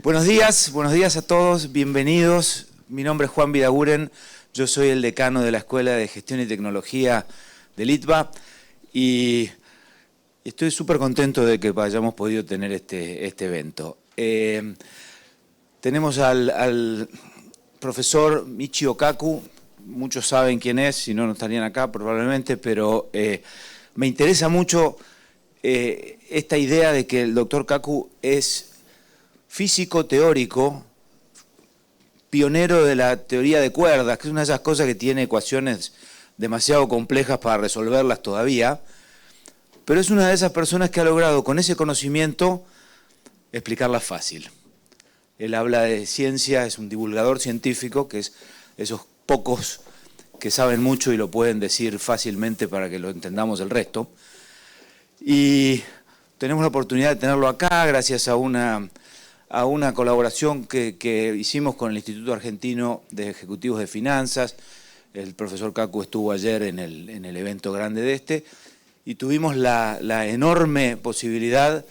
Buenos días a todos, bienvenidos. Mi nombre es Juan Vidaguren, yo soy el decano de la Escuela de Gestión y Tecnología del ITBA y estoy súper contento de que hayamos podido tener este evento. Tenemos al profesor Michio Kaku, muchos saben quién es, si no, no estarían acá probablemente, pero me interesa mucho esta idea de que el doctor Kaku es físico teórico, pionero de la teoría de cuerdas, que es una de esas cosas que tiene ecuaciones demasiado complejas para resolverlas todavía, pero es una de esas personas que ha logrado con ese conocimiento explicarlas fácil. Él habla de ciencia, es un divulgador científico, que es esos pocos que saben mucho y lo pueden decir fácilmente para que lo entendamos el resto. Y tenemos la oportunidad de tenerlo acá gracias a una colaboración que hicimos con el Instituto Argentino de Ejecutivos de Finanzas. El profesor Kaku estuvo ayer en el evento grande de este y tuvimos la enorme posibilidad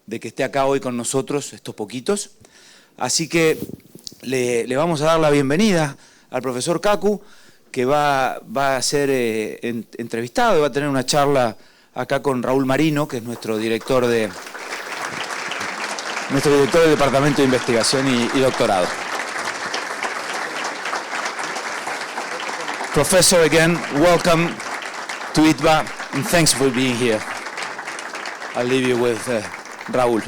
de que esté acá hoy con nosotros, estos poquitos. Así que le vamos a dar la bienvenida al profesor Kaku, que va a ser entrevistado y va a tener una charla acá con Raúl Marino, que es nuestro director del Departamento de Investigación y Doctorado. Professor, again, welcome to ITBA, and thanks for being here. I'll leave you with Raúl.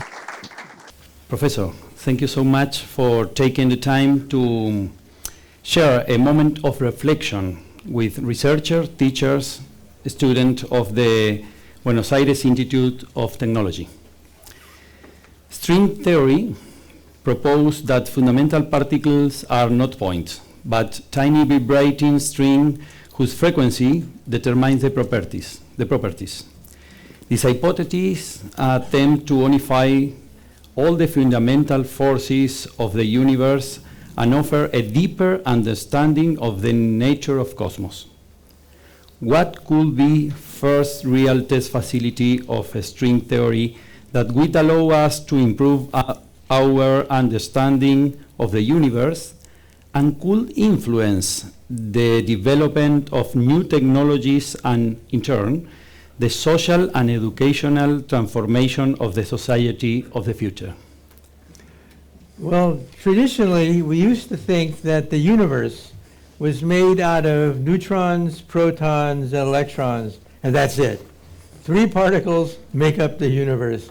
Professor, thank you so much for taking the time to share a moment of reflection with researchers, teachers, students of the Buenos Aires Institute of Technology. String theory proposed that fundamental particles are not points, but tiny vibrating string whose frequency determines the properties. This hypothesis attempts to unify all the fundamental forces of the universe and offer a deeper understanding of the nature of cosmos. What could be first real test facility of a string theory that would allow us to improve our understanding of the universe and could influence the development of new technologies and, in turn, the social and educational transformation of the society of the future? Well, traditionally, we used to think that the universe was made out of neutrons, protons, and electrons, and that's it. 3 particles make up the universe.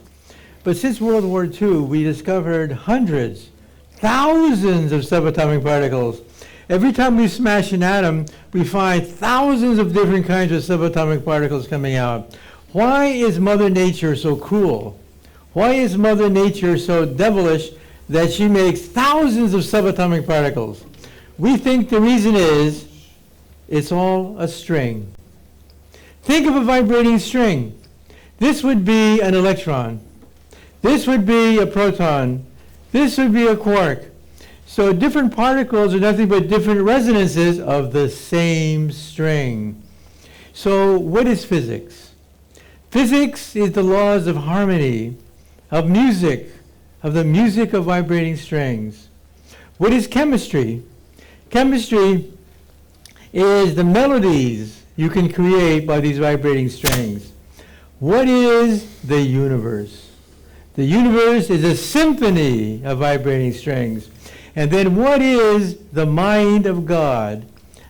But since World War II, we discovered hundreds, thousands of subatomic particles. Every time we smash an atom, we find thousands of different kinds of subatomic particles coming out. Why is Mother Nature so cruel? Why is Mother Nature so devilish that she makes thousands of subatomic particles? We think the reason is it's all a string. Think of a vibrating string. This would be an electron. This would be a proton. This would be a quark. So different particles are nothing but different resonances of the same string. So what is physics? Physics is the laws of harmony, of music, of the music of vibrating strings. What is chemistry? Chemistry is the melodies you can create by these vibrating strings. What is the universe? The universe is a symphony of vibrating strings. And then what is the mind of God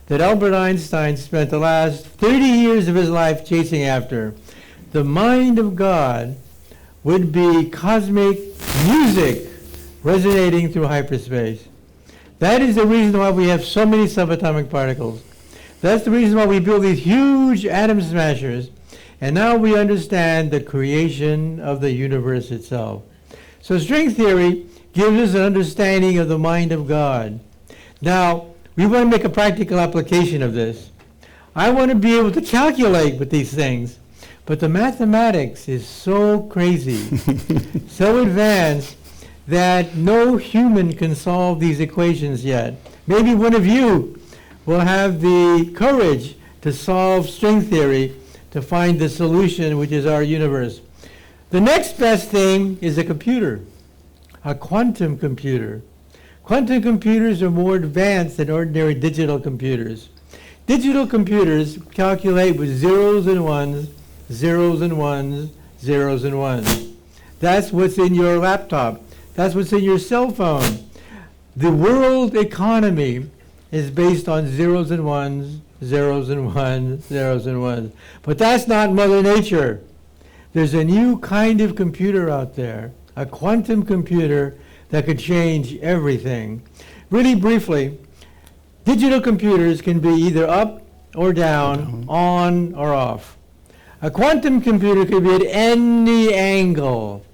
that Albert Einstein spent the last 30 years of his life chasing after? The mind of God would be cosmic music resonating through hyperspace. That is the reason why we have so many subatomic particles. That's the reason why we build these huge atom smashers. And now we understand the creation of the universe itself. So string theory gives us an understanding of the mind of God. Now, we want to make a practical application of this. I want to be able to calculate with these things, but the mathematics is so crazy, so advanced, that no human can solve these equations yet. Maybe one of you will have the courage to solve string theory to find the solution, which is our universe. The next best thing is a computer. a quantum computer. Quantum computers are more advanced than ordinary digital computers. Digital computers calculate with zeros and ones, zeros and ones, zeros and ones. That's what's in your laptop. That's what's in your cell phone. The world economy is based on zeros and ones, zeros and ones, zeros and ones. But that's not Mother Nature. There's a new kind of computer out there, a quantum computer that could change everything. Really briefly, digital computers can be either up or down, on or off. A quantum computer could be at any angle.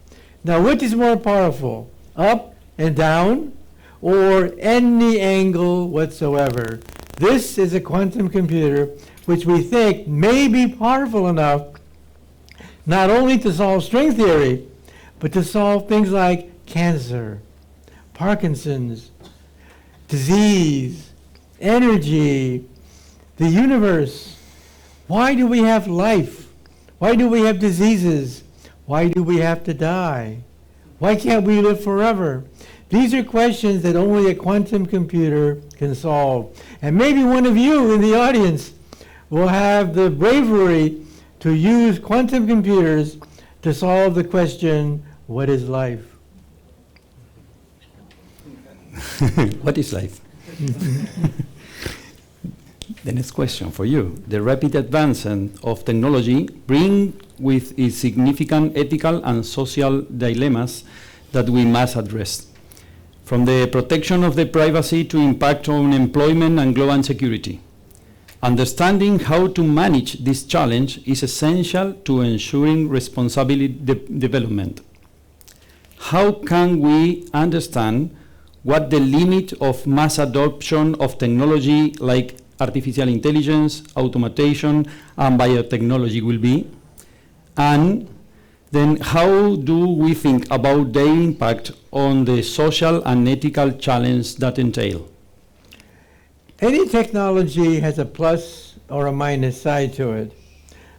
Now, which is more powerful, up and down, or any angle whatsoever? This is a quantum computer which we think may be powerful enough not only to solve string theory, but to solve things like cancer, Parkinson's, disease, energy, the universe. Why do we have life? Why do we have diseases? Why do we have to die? Why can't we live forever? These are questions that only a quantum computer can solve. And maybe one of you in the audience will have the bravery to use quantum computers to solve the question, what is life? What is life? The next question for you. The rapid advancement of technology bring with it significant ethical and social dilemmas that we must address. From the protection of the privacy to impact on employment and global security. Understanding how to manage this challenge is essential to ensuring responsible development. How can we understand what the limit of mass adoption of technology like artificial intelligence, automation, and biotechnology will be? And then how do we think about their impact on the social and ethical challenge that entail? Any technology has a plus or a minus side to it.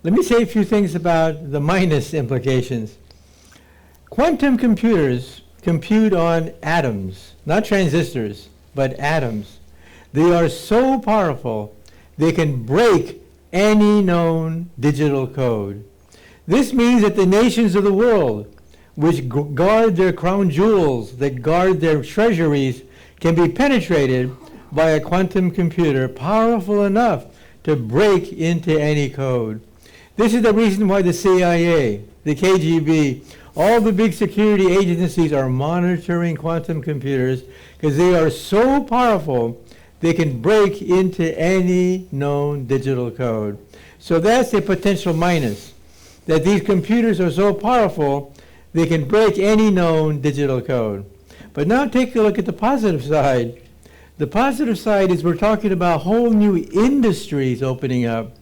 Let me say a few things about the minus implications. Quantum computers compute on atoms, not transistors, but atoms. They are so powerful, they can break any known digital code. This means that the nations of the world, which guard their crown jewels, that guard their treasuries, can be penetrated by a quantum computer powerful enough to break into any code. This is the reason why the CIA, the KGB, all the big security agencies are monitoring quantum computers because they are so powerful they can break into any known digital code. So that's a potential minus, that these computers are so powerful they can break any known digital code. But now take a look at the positive side. The positive side is we're talking about whole new industries opening up.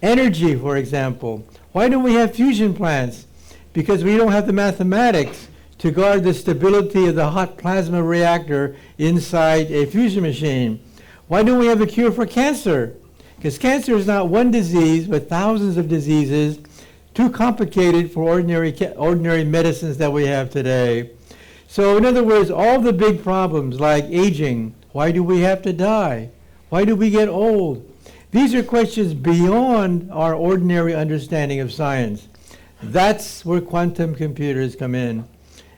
Energy, for example. Why don't we have fusion plants? Because we don't have the mathematics to guard the stability of the hot plasma reactor inside a fusion machine. Why don't we have a cure for cancer? Because cancer is not one disease, but thousands of diseases, too complicated for ordinary medicines that we have today. So in other words, all the big problems like aging, why do we have to die? Why do we get old? These are questions beyond our ordinary understanding of science. That's where quantum computers come in.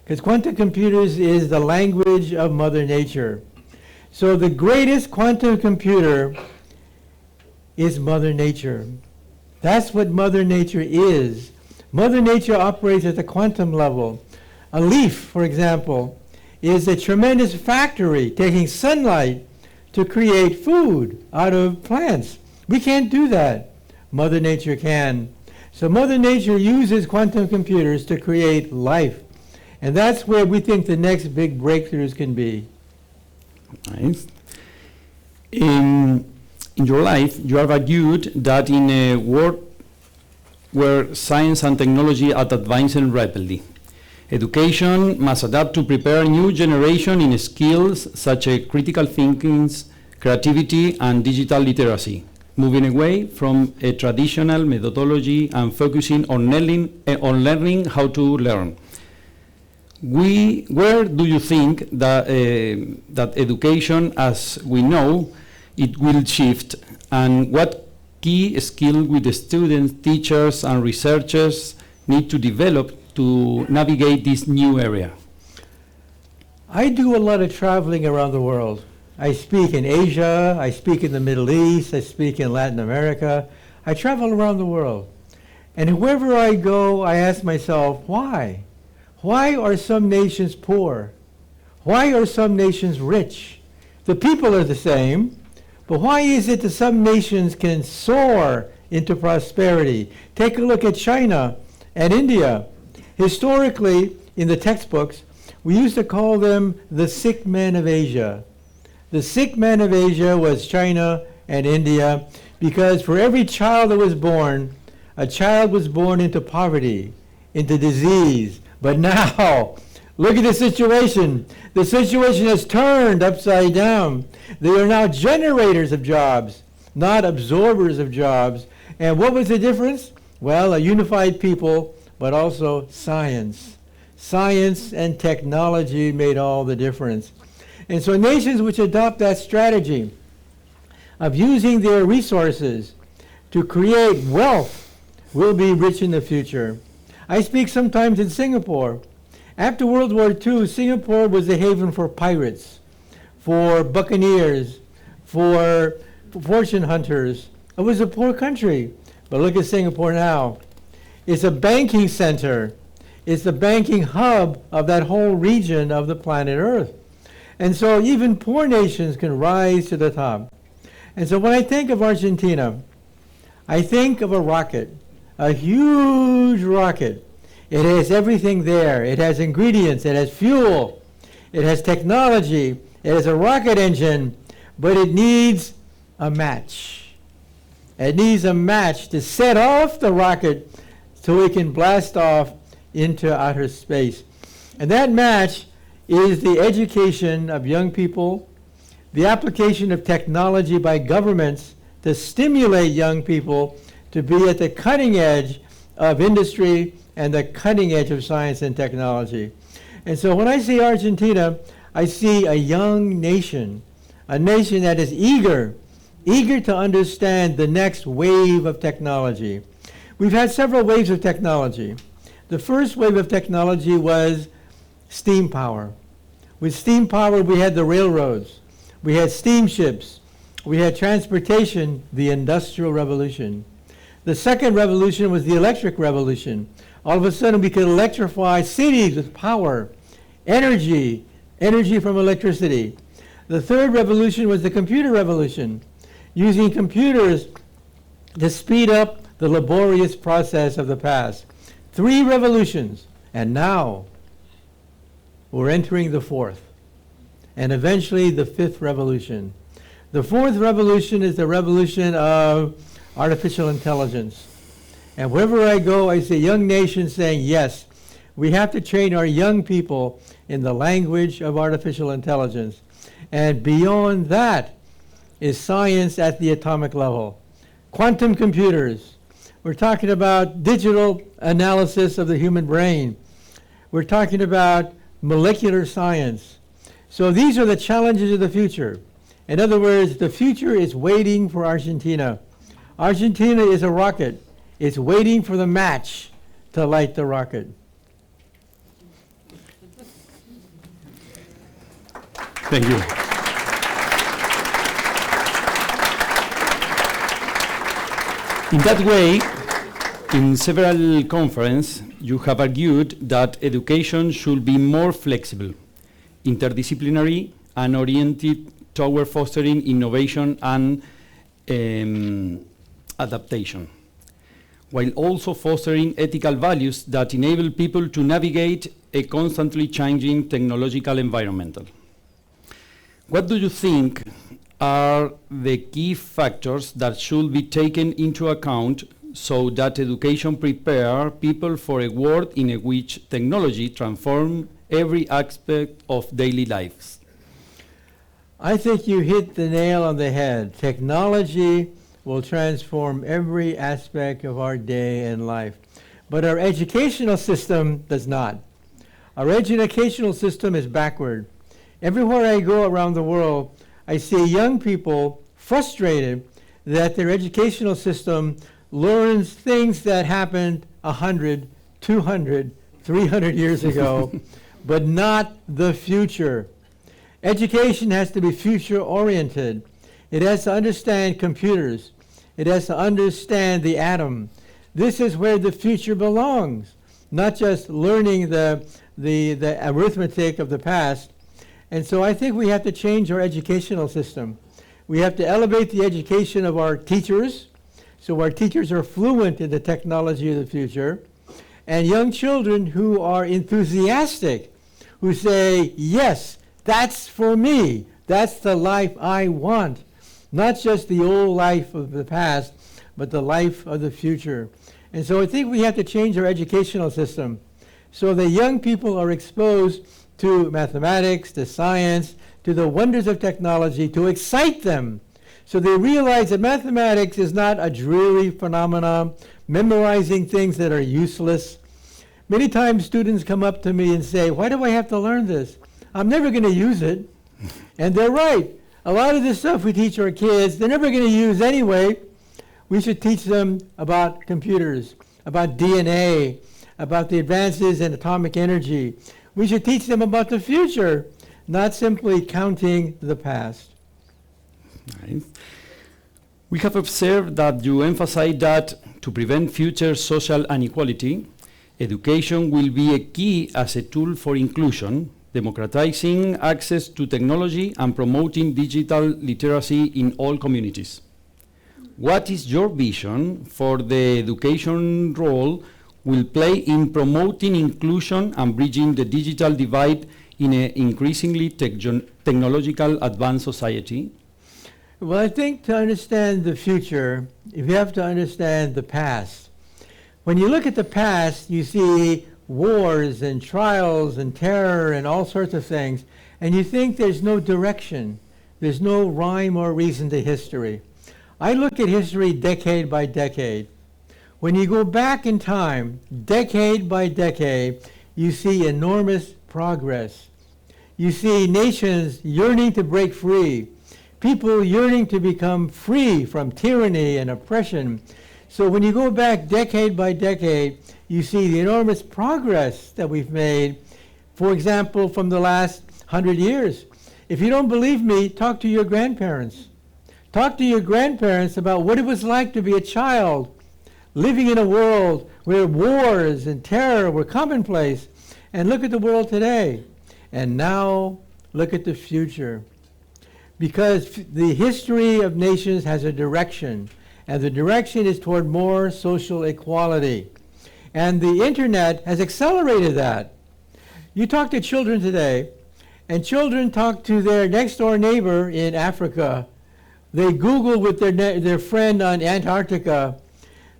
Because quantum computers is the language of Mother Nature. So the greatest quantum computer is Mother Nature. That's what Mother Nature is. Mother Nature operates at the quantum level. A leaf, for example, is a tremendous factory taking sunlight to create food out of plants. We can't do that. Mother Nature can. So Mother Nature uses quantum computers to create life. And that's where we think the next big breakthroughs can be. Nice. In your life, you have argued that in a world where science and technology are advancing rapidly, education must adapt to prepare new generation in skills such as critical thinking, creativity, and digital literacy, moving away from a traditional methodology and focusing on learning how to learn. Where do you think that, that education, as we know, it will shift, and what key skill will the students, teachers, and researchers need to develop to navigate this new area? I do a lot of traveling around the world. I speak in Asia, I speak in the Middle East, I speak in Latin America. I travel around the world. And wherever I go, I ask myself, why? Why are some nations poor? Why are some nations rich? The people are the same, but why is it that some nations can soar into prosperity? Take a look at China and India. Historically, in the textbooks, we used to call them the sick men of Asia. The sick men of Asia was China and India, because for every child that was born, a child was born into poverty, into disease. But now, look at the situation. The situation has turned upside down. They are now generators of jobs, not absorbers of jobs. And what was the difference? Well, a unified people, but also science. Science and technology made all the difference. And so nations which adopt that strategy of using their resources to create wealth will be rich in the future. I speak sometimes in Singapore. After World War II, Singapore was a haven for pirates, for buccaneers, for fortune hunters. It was a poor country. But look at Singapore now. It's a banking center. It's the banking hub of that whole region of the planet Earth. And so even poor nations can rise to the top. And so when I think of Argentina, I think of a rocket, a huge rocket. It has everything there. It has ingredients, it has fuel, it has technology, it has a rocket engine, but it needs a match. It needs a match to set off the rocket so it can blast off into outer space. And that match is the education of young people, the application of technology by governments to stimulate young people to be at the cutting edge of industry and the cutting edge of science and technology. And so when I see Argentina, I see a young nation, a nation that is eager to understand the next wave of technology. We've had several waves of technology. The first wave of technology was steam power. With steam power, we had the railroads, we had steamships, we had transportation, the Industrial Revolution. The second revolution was the electric revolution. All of a sudden, we could electrify cities with power, energy from electricity. The third revolution was the computer revolution, using computers to speed up the laborious process of the past. 3 revolutions, and now we're entering the 4th, and eventually the 5th revolution. The 4th revolution is the revolution of artificial intelligence. And wherever I go, I see young nations saying, yes, we have to train our young people in the language of artificial intelligence. And beyond that is science at the atomic level. Quantum computers. We're talking about digital analysis of the human brain. We're talking about molecular science. So these are the challenges of the future. In other words, the future is waiting for Argentina. Argentina is a rocket. It's waiting for the match to light the rocket. Thank you. In that way, in several conferences, you have argued that education should be more flexible, interdisciplinary, and oriented toward fostering innovation and adaptation, while also fostering ethical values that enable people to navigate a constantly changing technological environment. What do you think are the key factors that should be taken into account so that education prepares people for a world in which technology transforms every aspect of daily lives? I think you hit the nail on the head. Technology will transform every aspect of our day and life. But our educational system does not. Our educational system is backward. Everywhere I go around the world, I see young people frustrated that their educational system learns things that happened 100, 200, 300 years ago, but not the future. Education has to be future-oriented. It has to understand computers. It has to understand the atom. This is where the future belongs, not just learning the arithmetic of the past. And so I think we have to change our educational system. We have to elevate the education of our teachers, so our teachers are fluent in the technology of the future, and young children who are enthusiastic, who say, yes, that's for me, that's the life I want, not just the old life of the past, but the life of the future. And so I think we have to change our educational system so that young people are exposed to mathematics, to science, to the wonders of technology, to excite them, so they realize that mathematics is not a dreary phenomenon, memorizing things that are useless. Many times students come up to me and say, why do I have to learn this? I'm never going to use it. And they're right. A lot of the stuff we teach our kids, they're never going to use anyway. We should teach them about computers, about DNA, about the advances in atomic energy. We should teach them about the future, not simply counting the past. Nice. We have observed that you emphasize that to prevent future social inequality, education will be a key as a tool for inclusion, democratizing access to technology and promoting digital literacy in all communities. What is your vision for the education role will play in promoting inclusion and bridging the digital divide in an increasingly technological advanced society? Well, I think to understand the future, you have to understand the past. When you look at the past, you see wars and trials and terror and all sorts of things, and you think there's no direction. There's no rhyme or reason to history. I look at history decade by decade. When you go back in time, decade by decade, you see enormous progress. You see nations yearning to break free, people yearning to become free from tyranny and oppression. So when you go back decade by decade, you see the enormous progress that we've made, for example, from the last 100 years. If you don't believe me, talk to your grandparents. Talk to your grandparents about what it was like to be a child living in a world where wars and terror were commonplace, and look at the world today. And now look at the future. Because the history of nations has a direction, and the direction is toward more social equality. And the internet has accelerated that. You talk to children today, and children talk to their next door neighbor in Africa. They Google with their friend on Antarctica.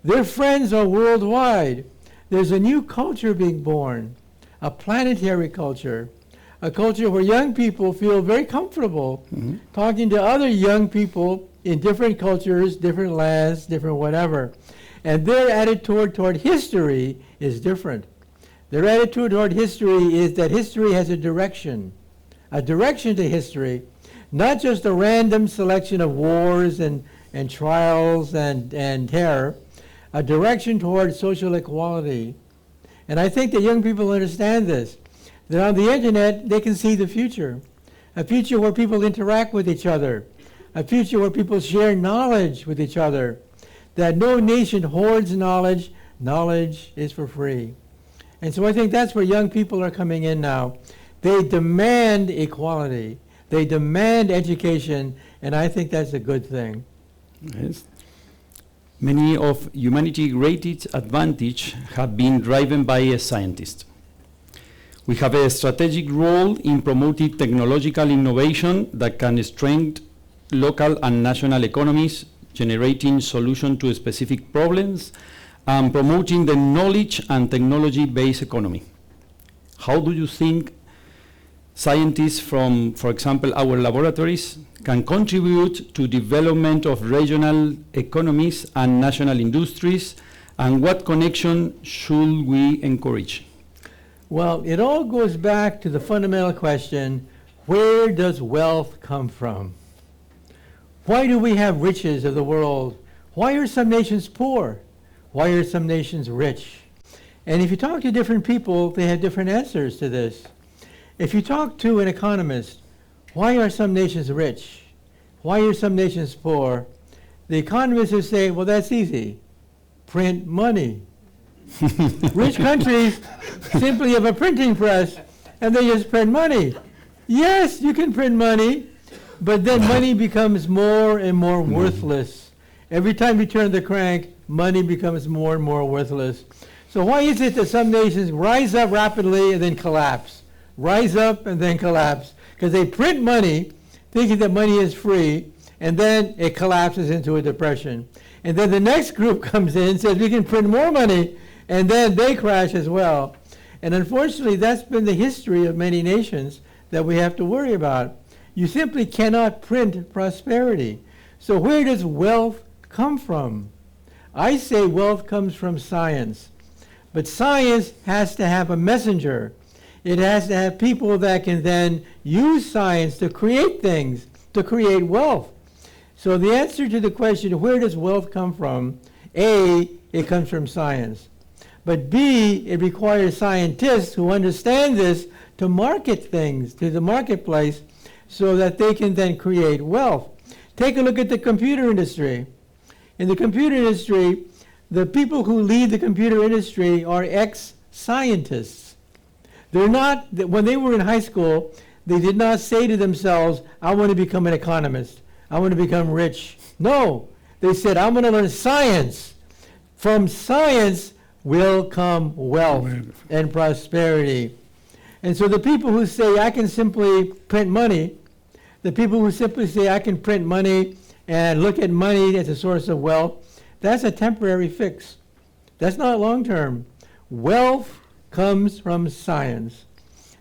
Their friends are worldwide. There's a new culture being born, a planetary culture, a culture where young people feel very comfortable talking to other young people in different cultures, different lands, different whatever. And their attitude toward history is different. Their attitude toward history is that history has a direction to history, not just a random selection of wars and trials and terror, a direction toward social equality. And I think that young people understand this, that on the internet they can see the future, a future where people interact with each other, a future where people share knowledge with each other, that no nation hoards knowledge, knowledge is for free. And so I think that's where young people are coming in now. They demand equality, they demand education, and I think that's a good thing. Yes. Many of humanity's greatest advantage have been driven by a scientist. We have a strategic role in promoting technological innovation that can strengthen local and national economies, generating solutions to specific problems, and promoting the knowledge and technology-based economy. How do you think scientists from, for example, our laboratories can contribute to development of regional economies and national industries, and what connection should we encourage? Well, it all goes back to the fundamental question, where does wealth come from? Why do we have riches of the world? Why are some nations poor? Why are some nations rich? And if you talk to different people, they have different answers to this. If you talk to an economist, why are some nations rich? Why are some nations poor? The economists will say, well, that's easy. Print money. Rich countries simply have a printing press and they just print money. Yes, you can print money, but then money becomes more and more worthless. Every time you turn the crank, money becomes more and more worthless. So why is it that some nations rise up rapidly and then collapse? Rise up and then collapse. Because they print money, thinking that money is free, and then it collapses into a depression. And then the next group comes in and says, we can print more money, and then they crash as well. And unfortunately, that's been the history of many nations that we have to worry about. You simply cannot print prosperity. So where does wealth come from? I say wealth comes from science. But science has to have a messenger. It has to have people that can then use science to create things, to create wealth. So the answer to the question, where does wealth come from? A, it comes from science. But B, it requires scientists who understand this to market things to the marketplace so that they can then create wealth. Take a look at the computer industry. In the computer industry, the people who lead the computer industry are ex-scientists. They're not, when they were in high school, they did not say to themselves, I want to become an economist. I want to become rich. No, they said, I'm going to learn science. From science will come wealth and prosperity. And so the people who say, I can simply print money, the people who simply say, I can print money and look at money as a source of wealth, that's a temporary fix. That's not long-term. Wealth comes from science.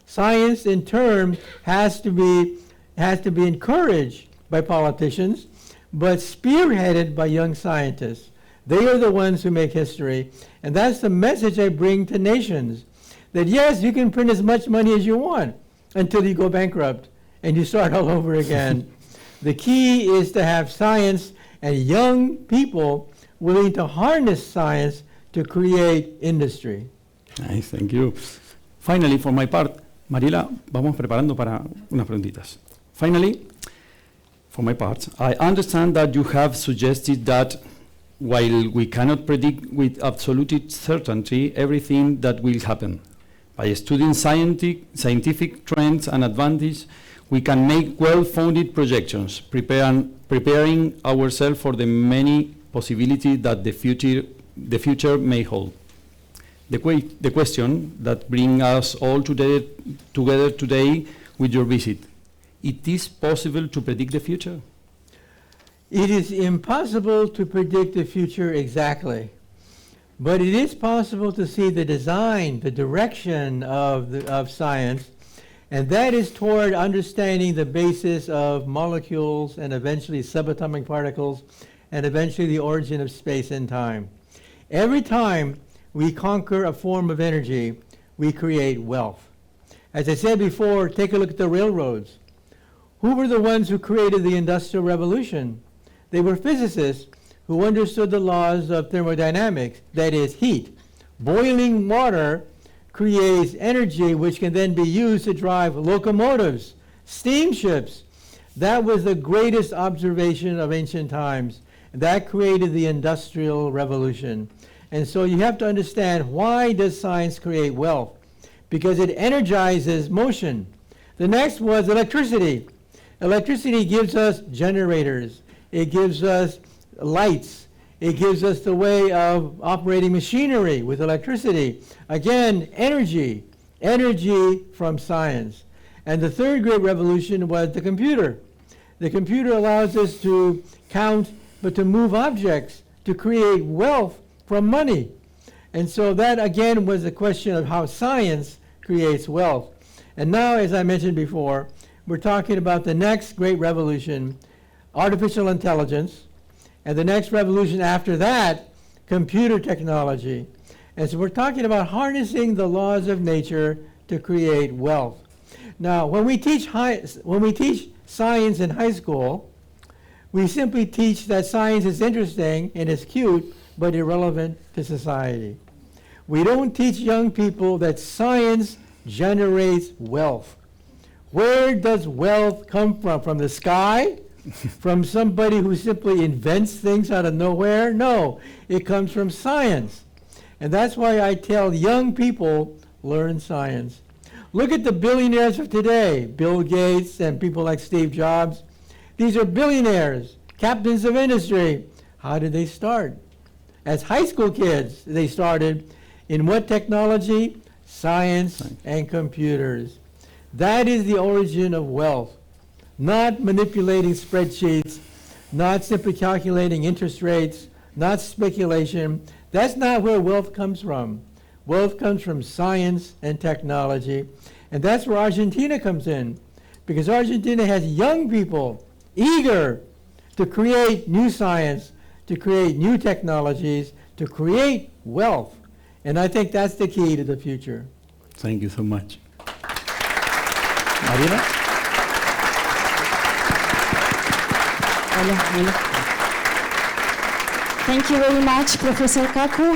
Science, in turn, has to be encouraged by politicians, but spearheaded by young scientists. They are the ones who make history, and that's the message I bring to nations, that yes, you can print as much money as you want until you go bankrupt and you start all over again. The key is to have science and young people willing to harness science to create industry. Nice, thank you. Finally, for my part, Mariela, vamos preparando para unas preguntitas. Finally, for my part, I understand that you have suggested that while we cannot predict with absolute certainty everything that will happen, by studying scientific trends and advantages, we can make well-founded projections, preparing ourselves for the many possibilities that the future may hold. The question that brings us all together today with your visit, it is possible to predict the future? It is impossible to predict the future exactly, but it is possible to see the design, the direction of science, and that is toward understanding the basis of molecules and eventually subatomic particles and eventually the origin of space and time. Every time we conquer a form of energy, we create wealth. As I said before, take a look at the railroads. Who were the ones who created the Industrial Revolution? They were physicists who understood the laws of thermodynamics, that is, heat. Boiling water creates energy which can then be used to drive locomotives, steamships. That was the greatest observation of ancient times. That created the Industrial Revolution. And so you have to understand, why does science create wealth? Because it energizes motion. The next was electricity. Electricity gives us generators. It gives us lights. It gives us the way of operating machinery with electricity. Again, energy from science. And the third great revolution was the computer. The computer allows us to count, but to move objects, to create wealth from money. And so that, again, was a question of how science creates wealth. And now, as I mentioned before, we're talking about the next great revolution, artificial intelligence, and the next revolution after that, computer technology. And so we're talking about harnessing the laws of nature to create wealth. Now, when we teach science in high school, we simply teach that science is interesting and is cute, but irrelevant to society. We don't teach young people that science generates wealth. Where does wealth come from? From the sky? From somebody who simply invents things out of nowhere? No, it comes from science. And that's why I tell young people, learn science. Look at the billionaires of today, Bill Gates and people like Steve Jobs. These are billionaires, captains of industry. How did they start? As high school kids, they started in what technology? Science and computers. That is the origin of wealth. Not manipulating spreadsheets, not simply calculating interest rates, not speculation. That's not where wealth comes from. Wealth comes from science and technology. And that's where Argentina comes in, because Argentina has young people eager to create new science, to create new technologies, to create wealth. And I think that's the key to the future. Thank you so much. Marina? Thank you very much, Professor Kaku.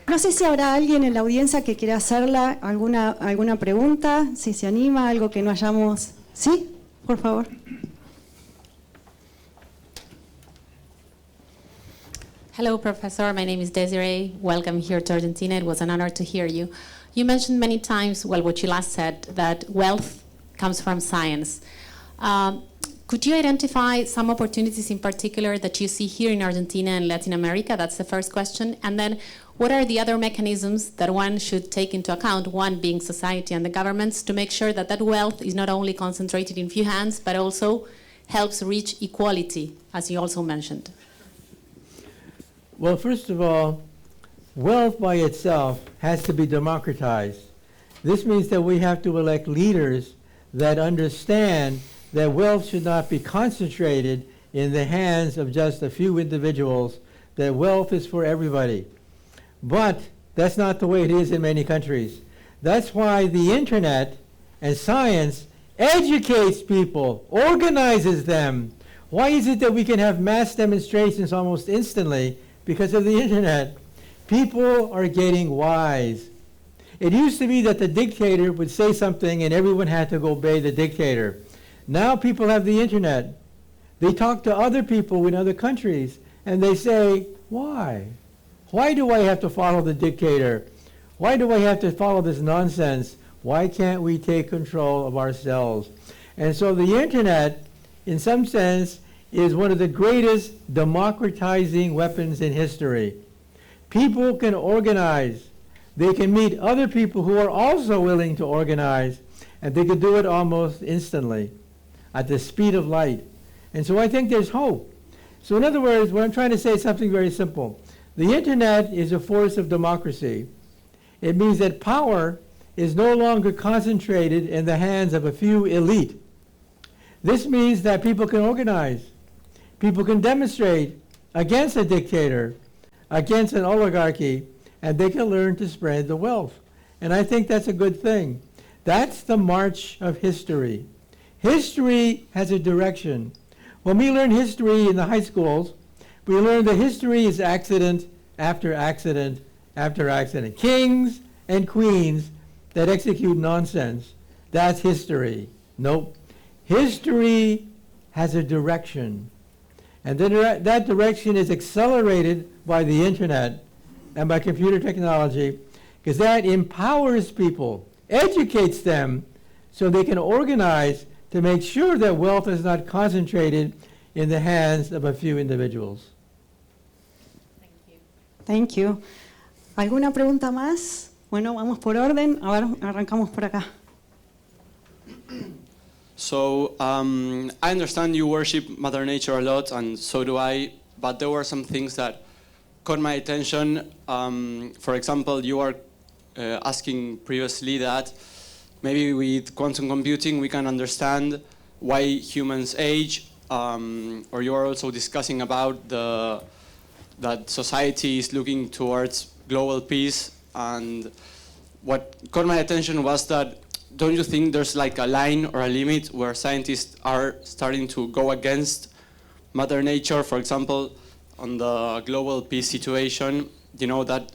No sé si habrá alguien en la audiencia que quiera hacerle alguna pregunta, si se anima, algo que no hayamos... ¿Sí? Por favor. Hello, Professor. My name is Desiree. Welcome here to Argentina. It was an honor to hear you. You mentioned many times, well, what you last said, that wealth comes from science. Could you identify some opportunities in particular that you see here in Argentina and Latin America? That's the first question. And then what are the other mechanisms that one should take into account, one being society and the governments, to make sure that that wealth is not only concentrated in few hands, but also helps reach equality, as you also mentioned? Well, first of all, wealth by itself has to be democratized. This means that we have to elect leaders that understand that wealth should not be concentrated in the hands of just a few individuals, that wealth is for everybody. But that's not the way it is in many countries. That's why the internet and science educates people, organizes them. Why is it that we can have mass demonstrations almost instantly? Because of the internet. People are getting wise. It used to be that the dictator would say something and everyone had to obey the dictator. Now people have the internet. They talk to other people in other countries and they say, why? Why do I have to follow the dictator? Why do I have to follow this nonsense? Why can't we take control of ourselves? And so the internet, in some sense, is one of the greatest democratizing weapons in history. People can organize. They can meet other people who are also willing to organize, and they can do it almost instantly at the speed of light. And so I think there's hope. So in other words, what I'm trying to say is something very simple. The internet is a force of democracy. It means that power is no longer concentrated in the hands of a few elite. This means that people can organize. People can demonstrate against a dictator, against an oligarchy, and they can learn to spread the wealth. And I think that's a good thing. That's the march of history. History has a direction. When we learn history in the high schools, we learn that history is accident after accident after accident. Kings and queens that execute nonsense, that's history. Nope. History has a direction. And then that direction is accelerated by the internet and by computer technology, because that empowers people, educates them, so they can organize to make sure that wealth is not concentrated in the hands of a few individuals. Thank you. ¿Alguna pregunta más? Bueno, vamos por orden. A ver, arrancamos por acá. So, I understand you worship Mother Nature a lot, and so do I, but there were some things that caught my attention. For example, you were asking previously that maybe with quantum computing we can understand why humans age, or you are also discussing about that society is looking towards global peace And what caught my attention was that, don't you think there's like a line or a limit where scientists are starting to go against Mother Nature? For example, on the global peace situation, you know that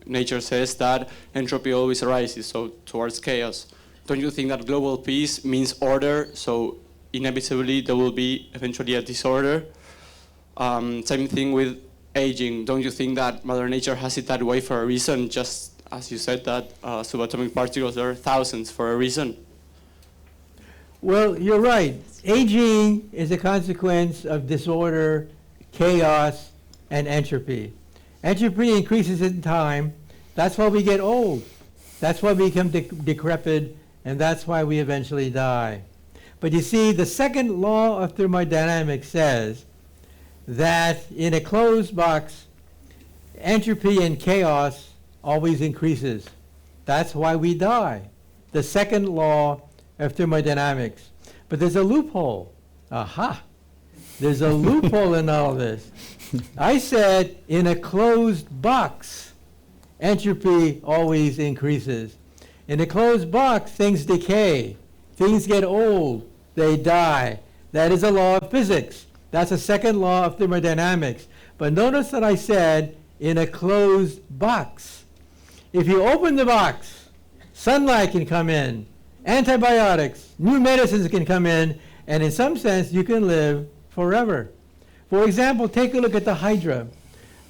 nature says that entropy always arises, so towards chaos. Don't you think that global peace means order, so inevitably there will be eventually a disorder? Same thing with aging. Don't you think that Mother Nature has it that way for a reason, just as you said that subatomic particles are thousands for a reason? Well, you're right. Aging is a consequence of disorder, chaos, and entropy. Entropy increases in time. That's why we get old. That's why we become decrepit, and that's why we eventually die. But you see, the second law of thermodynamics says that in a closed box, entropy and chaos always increases. That's why we die. The second law of thermodynamics. But there's a loophole. Aha! There's a loophole in all this. I said in a closed box, entropy always increases. In a closed box, things decay. Things get old. They die. That is a law of physics. That's a second law of thermodynamics. But notice that I said in a closed box. If you open the box, sunlight can come in, antibiotics, new medicines can come in, and in some sense you can live forever. For example, take a look at the hydra.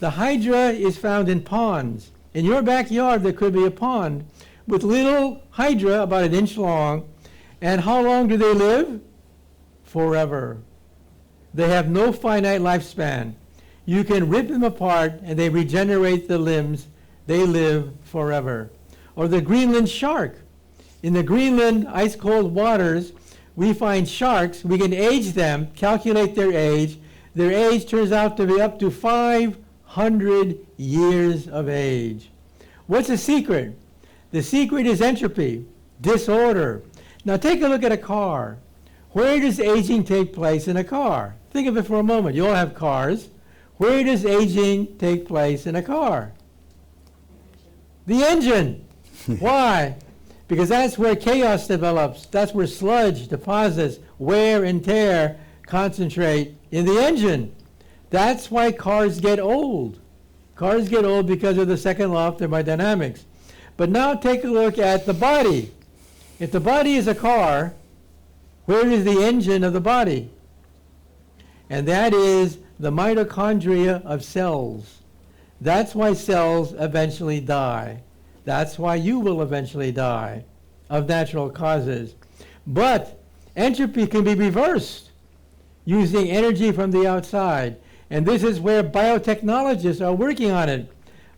The hydra is found in ponds. In your backyard there could be a pond with little hydra about 1 inch long. And how long do they live? Forever. They have no finite lifespan. You can rip them apart and they regenerate the limbs. They live forever. Or the Greenland shark. In the Greenland ice-cold waters, we find sharks. We can age them, calculate their age. Their age turns out to be up to 500 years of age. What's the secret? The secret is entropy, disorder. Now take a look at a car. Where does aging take place in a car? Think of it for a moment. You all have cars. Where does aging take place in a car? The engine. Why? Because that's where chaos develops. That's where sludge deposits, wear and tear concentrate in the engine. That's why cars get old. Cars get old because of the second law of thermodynamics. But now take a look at the body. If the body is a car, where is the engine of the body? And that is the mitochondria of cells. That's why cells eventually die. That's why you will eventually die of natural causes. But entropy can be reversed using energy from the outside. And this is where biotechnologists are working on it.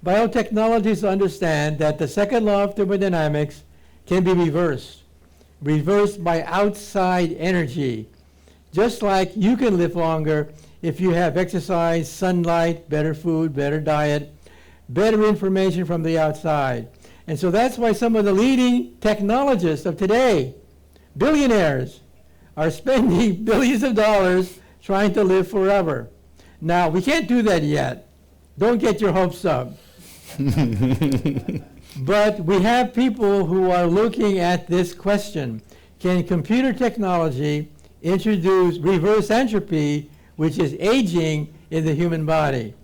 Biotechnologists understand that the second law of thermodynamics can be reversed by outside energy. Just like you can live longer if you have exercise, sunlight, better food, better diet, better information from the outside. And so that's why some of the leading technologists of today, billionaires, are spending billions of dollars trying to live forever. Now, we can't do that yet. Don't get your hopes up. But we have people who are looking at this question. Can computer technology introduce reverse entropy, which is aging in the human body?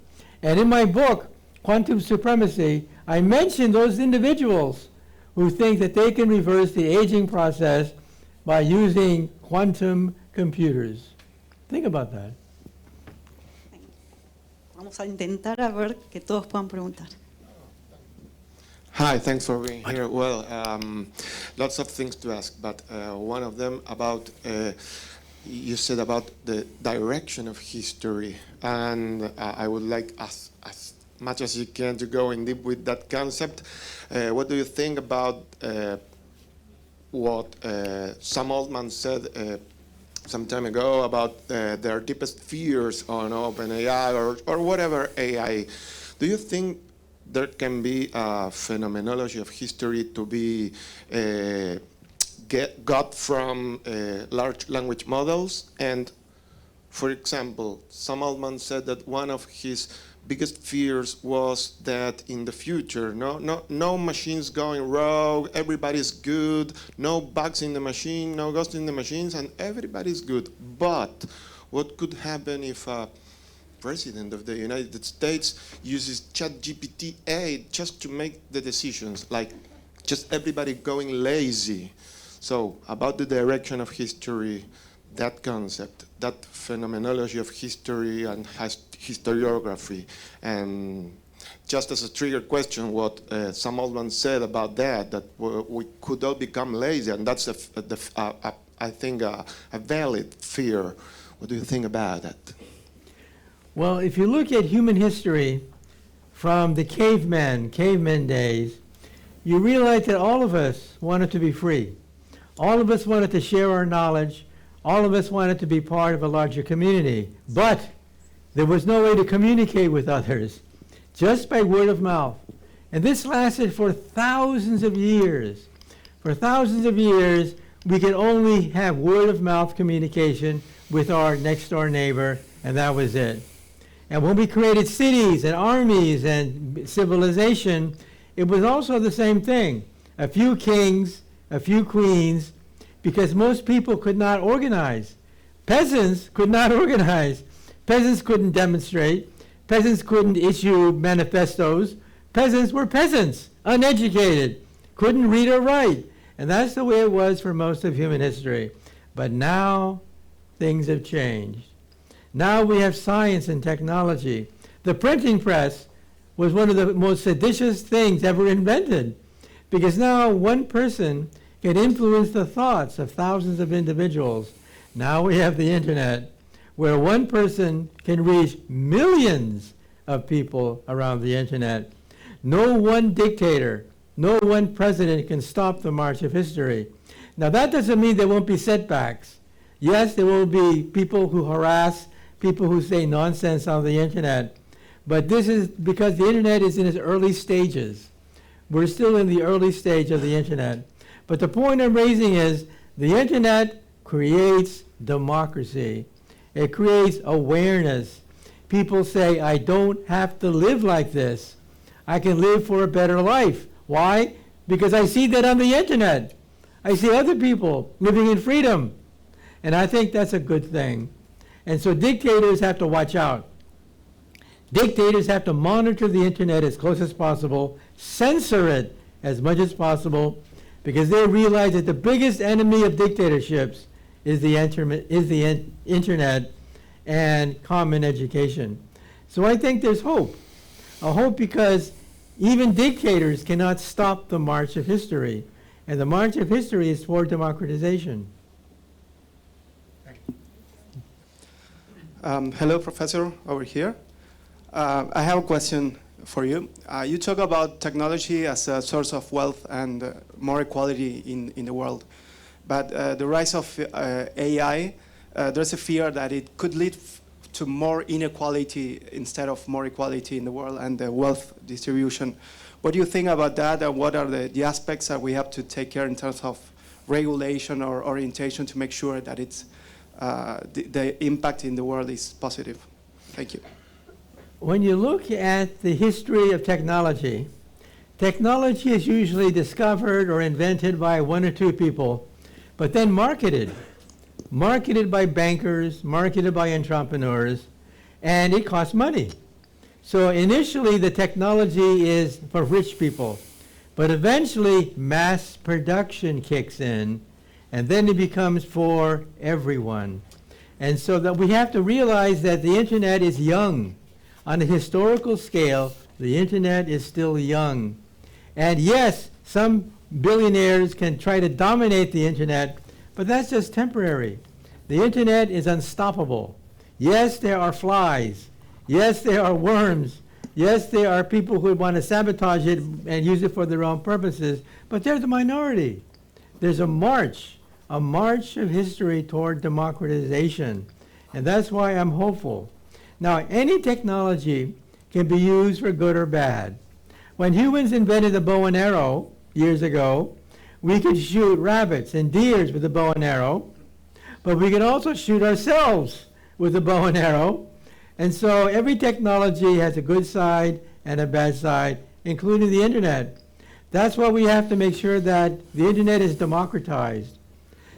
And in my book, Quantum Supremacy, I mention those individuals who think that they can reverse the aging process by using quantum computers. Think about that. Vamos a intentar a ver que todos puedan preguntar. Hi, thanks for being here. Well, lots of things to ask, but one of them about, you said about the direction of history, and I would like, as much as you can, to go in deep with that concept. What do you think about what Sam Altman said some time ago about their deepest fears on OpenAI or whatever AI? Do you think there can be a phenomenology of history to be got from large language models? And for example, Sam Altman said that one of his biggest fears was that in the future, no machines going rogue, everybody's good, no bugs in the machine, no ghosts in the machines, and everybody's good. But what could happen if a president of the United States uses ChatGPT 8 just to make the decisions, like just everybody going lazy? So about the direction of history, that concept, that phenomenology of history and historiography, and just as a trigger question, what some old one said about that we could all become lazy, and that's I think a valid fear. What do you think about that? Well, if you look at human history from the cavemen days, you realize that all of us wanted to be free. All of us wanted to share our knowledge. All of us wanted to be part of a larger community. But there was no way to communicate with others, just by word of mouth. And this lasted for thousands of years. For thousands of years, we could only have word of mouth communication with our next door neighbor, and that was it. And when we created cities and armies and civilization, it was also the same thing. A few kings, a few queens, because most people could not organize. Peasants could not organize. Peasants couldn't demonstrate. Peasants couldn't issue manifestos. Peasants were peasants, uneducated, couldn't read or write. And that's the way it was for most of human history. But now, things have changed. Now we have science and technology. The printing press was one of the most seditious things ever invented, because now one person can influence the thoughts of thousands of individuals. Now we have the internet, where one person can reach millions of people around the internet. No one dictator, no one president can stop the march of history. Now that doesn't mean there won't be setbacks. Yes, there will be people who harass, people who say nonsense on the internet, but this is because the internet is in its early stages. We're still in the early stage of the internet. But the point I'm raising is the internet creates democracy. It creates awareness. People say, I don't have to live like this. I can live for a better life. Why? Because I see that on the internet. I see other people living in freedom. And I think that's a good thing. And so dictators have to watch out. Dictators have to monitor the internet as close as possible, censor it as much as possible, because they realize that the biggest enemy of dictatorships is the internet and common education. So I think there's hope. A hope because even dictators cannot stop the march of history. And the march of history is toward democratization. Hello, Professor, over here. I have a question for you. You talk about technology as a source of wealth and more equality in the world. But the rise of AI, there's a fear that it could lead to more inequality instead of more equality in the world and the wealth distribution. What do you think about that, and what are the aspects that we have to take care in terms of regulation or orientation to make sure that it's the impact in the world is positive? Thank you. When you look at the history of technology, technology is usually discovered or invented by one or two people, but then marketed by bankers, marketed by entrepreneurs, and it costs money. So initially the technology is for rich people, but eventually mass production kicks in, and then it becomes for everyone. And so that we have to realize that the internet is young. On a historical scale, the internet is still young. And yes, some billionaires can try to dominate the internet, but that's just temporary. The internet is unstoppable. Yes, there are flies. Yes, there are worms. Yes, there are people who want to sabotage it and use it for their own purposes, but they're the minority. There's a march of history toward democratization, and that's why I'm hopeful. Now, any technology can be used for good or bad. When humans invented the bow and arrow years ago, we could shoot rabbits and deers with a bow and arrow, but we could also shoot ourselves with a bow and arrow, And so every technology has a good side and a bad side, including the internet. That's why we have to make sure that the internet is democratized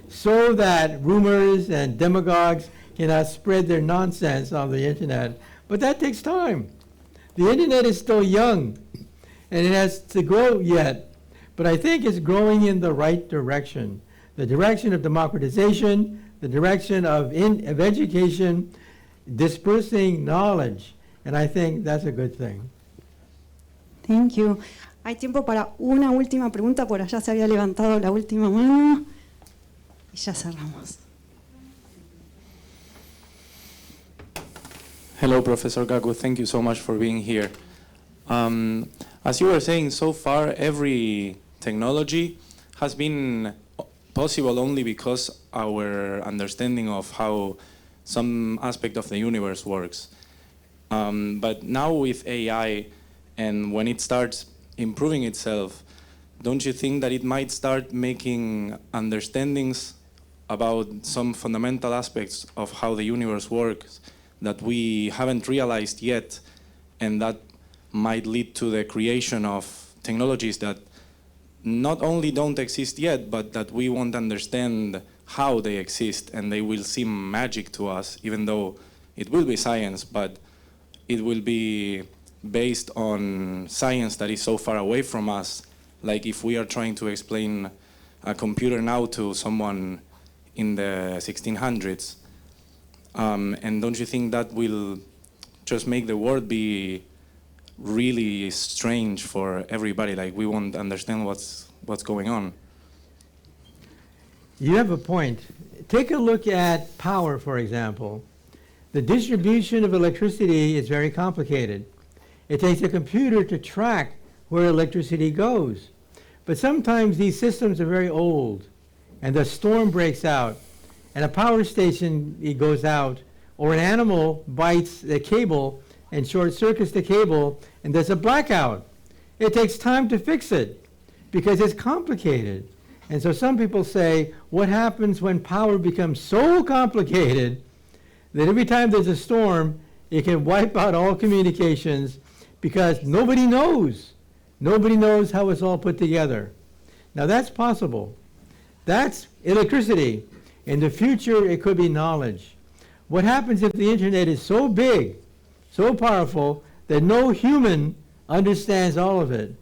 so that rumors and demagogues cannot spread their nonsense on the internet. But that takes time. The internet is still young, and it has to grow yet. But I think it's growing in the right direction. The direction of democratization, the direction of education, dispersing knowledge. And I think that's a good thing. Thank you. Hay tiempo para una última pregunta. Por allá se había levantado la última mano. Y ya cerramos. Hello, Professor Kaku. Thank you so much for being here. As you were saying, so far every technology has been possible only because our understanding of how some aspect of the universe works. But now with AI, and when it starts improving itself, don't you think that it might start making understandings about some fundamental aspects of how the universe works that we haven't realized yet, and that might lead to the creation of technologies that not only don't exist yet, but that we won't understand how they exist, and they will seem magic to us, even though it will be science, but it will be based on science that is so far away from us. Like if we are trying to explain a computer now to someone in the 1600s, and don't you think that will just make the world be really strange for everybody? Like we won't understand what's going on. You have a point. Take a look at power, for example. The distribution of electricity is very complicated. It takes a computer to track where electricity goes. But sometimes these systems are very old, and the storm breaks out, and a power station it goes out, or an animal bites the cable and short circuits the cable, and there's a blackout. It takes time to fix it because it's complicated. And so some people say, what happens when power becomes so complicated that every time there's a storm, it can wipe out all communications because nobody knows. Nobody knows how it's all put together. Now that's possible. That's electricity. In the future, it could be knowledge. What happens if the internet is so big, so powerful, that no human understands all of it?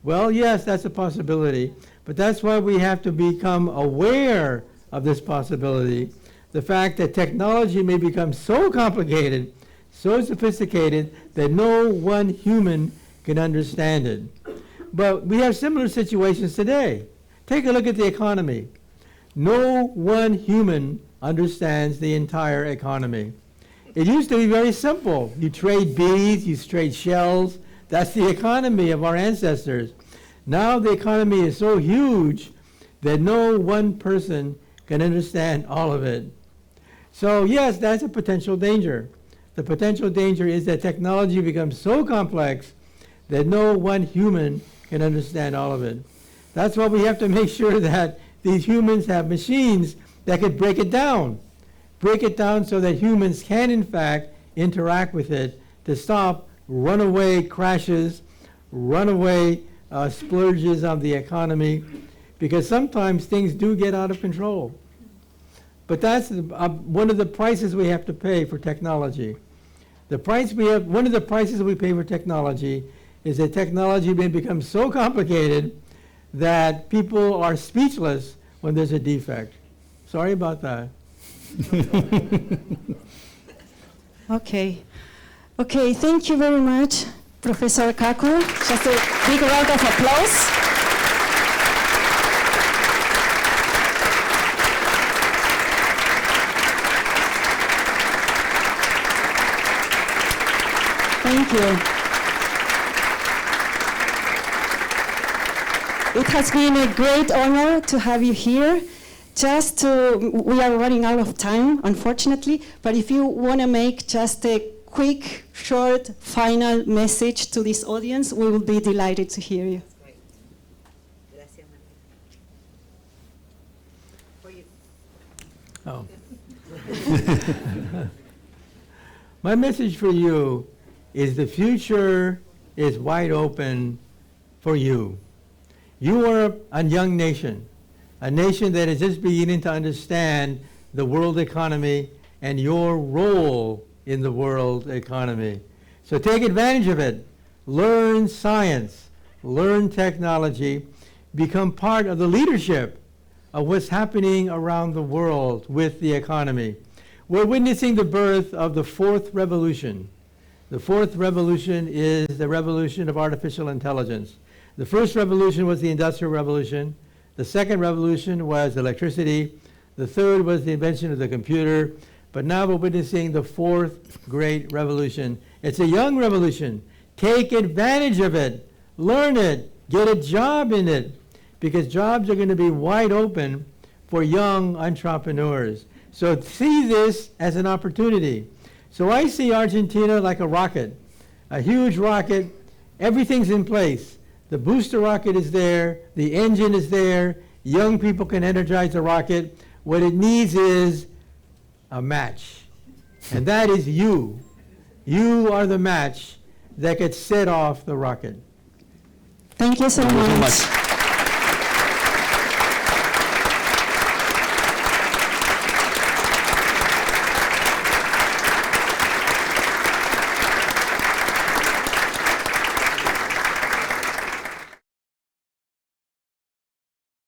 Well, yes, that's a possibility, but that's why we have to become aware of this possibility. The fact that technology may become so complicated, so sophisticated, that no one human can understand it. But we have similar situations today. Take a look at the economy. No one human understands the entire economy. It used to be very simple. You trade beads, you trade shells. That's the economy of our ancestors. Now the economy is so huge that no one person can understand all of it. So yes, that's a potential danger. The potential danger is that technology becomes so complex that no one human can understand all of it. That's why we have to make sure that these humans have machines that could break it down so that humans can in fact interact with it to stop runaway crashes, runaway splurges on the economy, because sometimes things do get out of control. But that's one of the prices we have to pay for technology. One of the prices we pay for technology is that technology may become so complicated that people are speechless when there's a defect. Sorry about that. Okay. Okay, thank you very much, Professor Kaku. Just a big round of applause. Thank you. It has been a great honor to have you here. We are running out of time, unfortunately, but if you want to make just a quick, short, final message to this audience, we will be delighted to hear you. Oh. My message for you is the future is wide open for you. You are a young nation, a nation that is just beginning to understand the world economy and your role in the world economy. So take advantage of it. Learn science, learn technology, become part of the leadership of what's happening around the world with the economy. We're witnessing the birth of the fourth revolution. The fourth revolution is the revolution of artificial intelligence. The first revolution was the Industrial Revolution. The second revolution was electricity. The third was the invention of the computer. But now we're witnessing the fourth great revolution. It's a young revolution. Take advantage of it. Learn it. Get a job in it. Because jobs are going to be wide open for young entrepreneurs. So see this as an opportunity. So I see Argentina like a rocket, a huge rocket. Everything's in place. The booster rocket is there. The engine is there. Young people can energize the rocket. What it needs is a match. And that is you. You are the match that could set off the rocket. Thank you so much.